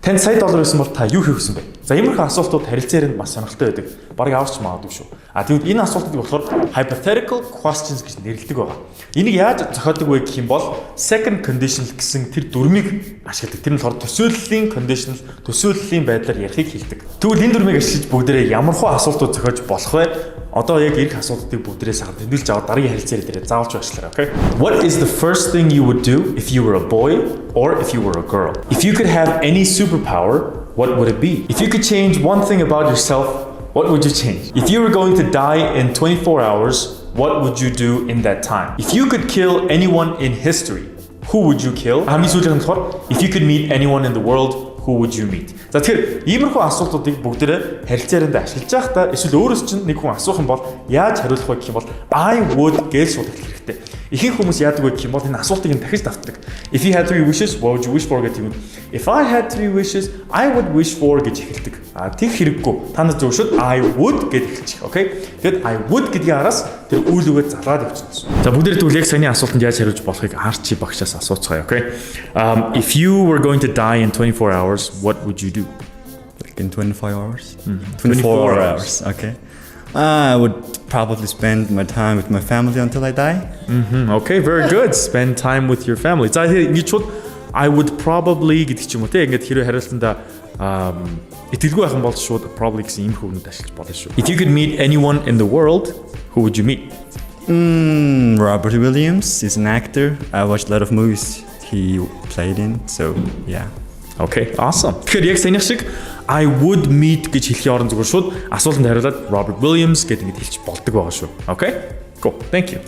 Танд $100 байсан бол та юу хийх гэсэн бэ? За иймэрхүү асуултууд харилцаар нь бас сонирхолтой байдаг. Бараг авч магадгүй шүү. Тэгвэл энэ асуултыг болохоор hypothetical questions гэж нэрлэдэг байгаа. Энийг яаж зохиодог вэ гэх юм бол second conditional гэсэн тэр дүрмийг ашигладаг. Тэр нь болохоор төсөөллийн conditional, төсөөллийн байдлаар ярихыг хэлдэг. Тэгвэл энэ дүрмийг ашиглаж бүгдээрээ ямархуу асуултууд зохиож болох вэ? Одоо яг ирэх асуудлуудыг бүгдээрээ сайхан тэмдэглэж аваад дараагийн харилцаар дээр заавалж баярлалаа, okay? What is the first thing you would do if you were a boy or if you were a girl? If you could have any superpower, what would it be? If you could change one thing about yourself, what would you change? If you were going to die in 24 hours, what would you do in that time? If you could kill anyone in history, who would you kill? Хамгийн сүүлийн нь болохоор if you could meet anyone in the world, who would you meet? За тэгэхээр иймэрхүү асуултуудыг бүгдээрээ харилцаанд ашиглаж байхдаа эсвэл өөрөөс чинь нэг хүн асуух юм бол яаж хариулах вэ гэх юм бол I would гэж шууд хэлэх хэрэгтэй. Ихэнх хүмүүс яадаг вэ гэх юм бол энэ асуултыг нь дахиж давтдаг. If you had 3 wishes, what would you wish for гэдэг юм. If I had 3 wishes, I would wish for гэж эхэлдэг. Тэг хэрэггүй. Та нар зөвшөөрөд I would гэж эхэлчих. Okay? Тэгэд I would гэдгийн араас тэр үйл үгээд залгаад явчихна гэсэн. За бүгдээрээ тэгвэл яг саяны асуултанд яаж хариулж болохыг Арчи багшаас асууцгаая. Okay? If you were going to die in 24 hours, what would you do? Like in 24 hours? 24 hours. Okay. I would probably spend my time with my family until I die. Okay, very good. Spend time with your family. За ингэж шууд I would probably гэдэг ч юм уу те ингээд хэрэг хариултанда итгэлгүй байх юм бол шууд probably гэсэн иймэрхүү үгнүүд ашиглаж болно шүү. If you could meet anyone in the world, who would you meet? Robert Williams is an actor. I watched a lot of movies he played in, so yeah. Okay, awesome. Тэгэхээр яг саяных шиг I would meet гэж хэлхийн орон зүгээр шууд асуултанд хариулаад Robert Williams гэдэг ингэж хэлж болдог байгаа шүү. Okay? Cool. Thank you.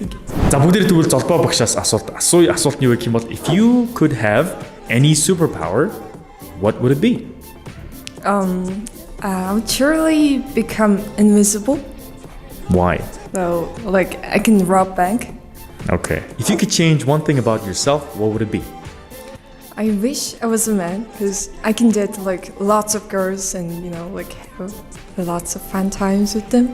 За бүгдээрээ тэгвэл золбоо багшаас асуулт нь юу гэх юм бол if you could have any superpower, what would it be? I would surely become invisible. Why? So, like, I can rob bank. Okay. If you could change one thing about yourself, what would it be? I wish I was a man because I can date like lots of girls and like have lots of fun times with them.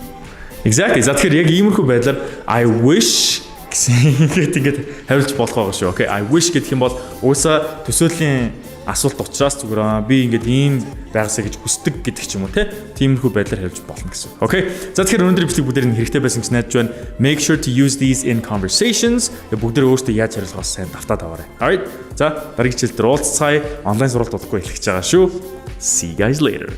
Exactly. За тэгэхээр яг иймэрхүү байдлаар I wish гэсэн ингээд хариулж болох байгаа шүү. Okay. I wish гэдэг юм бол уусаа төсөөлийн асуулт учраас зүгээр би ингээд ийм байгаасаа гэж хүсдэг гэдэг ч юм уу те. Тиймэрхүү байдлаар хариулж болно гэсэн. Okay. За тэгэхээр өнөөдөр бичлэг бүгдээр нь хэрэгтэй байсан гэж найдаж байна. Make sure to use these in conversations. Бүгдээр өөрсдөө яаж хариулахаас сайн давтаад аваарай. Alright. За дараагийн хичээл дээр уулзцаая. Онлайн сургалт удахгүй эхлэж байгаа шүү. See you guys later.